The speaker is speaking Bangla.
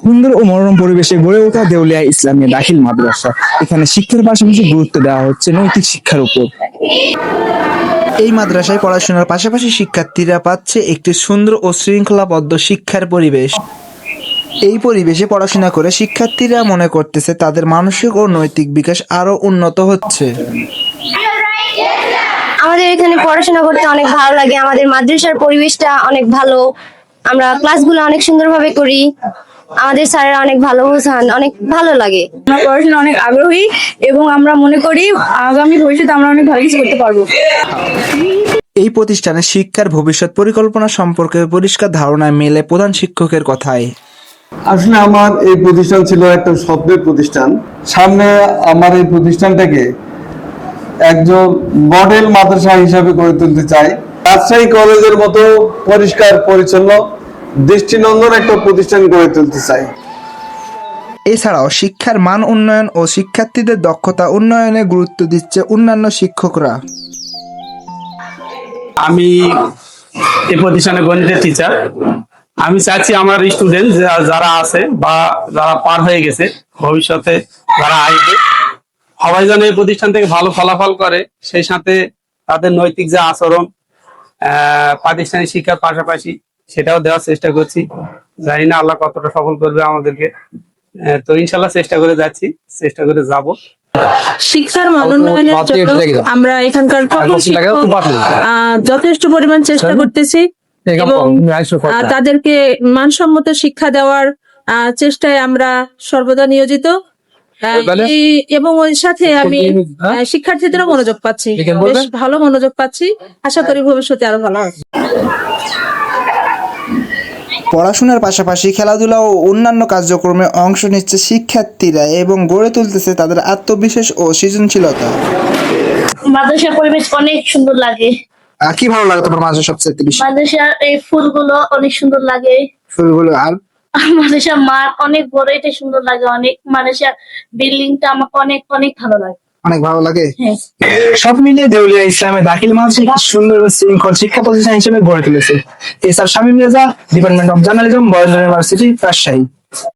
সুন্দর ও মনোরম পরিবেশে গড়ে ওঠা দেউলিয়া ইসলামিয়া দাখিল মাদ্রাসা। এখানে শিক্ষার পাশাপাশি গুরুত্ব দেওয়া হচ্ছে নৈতিক শিক্ষার উপর। এই মাদ্রাসায় পড়াশোনার পাশাপাশি শিক্ষার্থীরা পাচ্ছে একটি সুন্দর ও শৃঙ্খলাবদ্ধ শিক্ষার পরিবেশ। এই পরিবেশে পড়াশোনা করে শিক্ষার্থীরা মনে করতেছে তাদের মানসিক ও নৈতিক বিকাশ আরো উন্নত হচ্ছে। আমাদের এখানে পড়াশোনা করতে অনেক ভালো লাগে। আমাদের মাদ্রাসার পরিবেশটা অনেক ভালো। আমরা ক্লাসগুলো অনেক সুন্দরভাবে করি। আমাদের স্যারেরা অনেক ভালো বোঝান, অনেক ভালো লাগে। আমরা পড়াশোনা অনেক আগ্রহী এবং আমরা মনে করি আগামী ভবিষ্যতে আমরা অনেক ভালো কিছু করতে পারবো। এই প্রতিষ্ঠানে শিক্ষার ভবিষ্যৎ পরিকল্পনা সম্পর্কে পরিষ্কার ধারণা মেলে প্রধান শিক্ষকের কথায়। আসলে আমার এই প্রতিষ্ঠান ছিল একটা স্বপ্নের প্রতিষ্ঠান। সামনে আমার এই প্রতিষ্ঠানটাকে একজন মডেল মাদ্রাসা হিসাবে গড়ে তুলতে চাই। রাজশাহী কলেজের মতো পরিষ্কার পরিচ্ছন্ন দৃষ্টিনন্দন একটা প্রতিষ্ঠান গড়ে তুলতে চাই। এছাড়াও শিক্ষার মান উন্নয়ন ও শিক্ষার্থীদের দক্ষতা উন্নয়নে গুরুত্ব দিচ্ছে অন্যান্য শিক্ষকরা। আমি এই প্রতিষ্ঠানে গণিতের টিচার। আমি চাচ্ছি আমার স্টুডেন্ট যারা আছে বা যারা পার হয়ে গেছে, ভবিষ্যতে যারা আসবে, সবাই যেন এই প্রতিষ্ঠান থেকে ভালো ফলাফল করে। সেই সাথে তাদের নৈতিক যে আচরণ, প্রাতিষ্ঠানিক শিক্ষার পাশাপাশি সেটাও দেওয়ার চেষ্টা করছি। জানি না আল্লাহ কতটা সফল করবে আমাদেরকে। তো ইনশাল্লাহ চেষ্টা করে যাচ্ছি, চেষ্টা করে যাব। শিক্ষার মান উন্নয়নের জন্য আমরা এখানকার যথেষ্ট পরিমাণ চেষ্টা করতেছি এবং তাদেরকে মানসম্মত শিক্ষা দেওয়ার চেষ্টায় আমরা সর্বদা নিয়োজিত। এবং ওই সাথে আমি শিক্ষার্থীদেরও মনোযোগ পাচ্ছি, বেশ ভালো মনোযোগ পাচ্ছি। আশা করি ভবিষ্যতে আরো ভালো হবে। পড়াশোনার পাশাপাশি খেলাধুলা ও অন্যান্য কার্যক্রমে অংশ নিচ্ছে শিক্ষার্থীরা এবং গড়ে তুলতেছে তাদের আত্মবিশ্বাস ও সৃজনশীলতা। মাদ্রাসার পরিবেশ অনেক সুন্দর লাগে। কি ভালো লাগে তোমার মাদ্রাসা সবচেয়ে বেশি? মাদ্রাসার এই ফুলগুলো অনেক সুন্দর লাগে। ফুলগুলো আর মাদ্রাসার মাঠ অনেক বড়, এটা সুন্দর লাগে অনেক। মাদ্রাসার বিল্ডিংটা আমাকে অনেক অনেক ভালো লাগে। অনেক ভালো লাগে। সব মিলিয়ে দেউলিয়া ইসলামে দাখিল মাদ্রাসা একটি সুন্দর ও শৃঙ্খল শিক্ষা প্রতিষ্ঠান হিসেবে গড়ে তুলেছে। এছাড়া Shamim Reza, department of journalism, Barendra university, Rajshahi.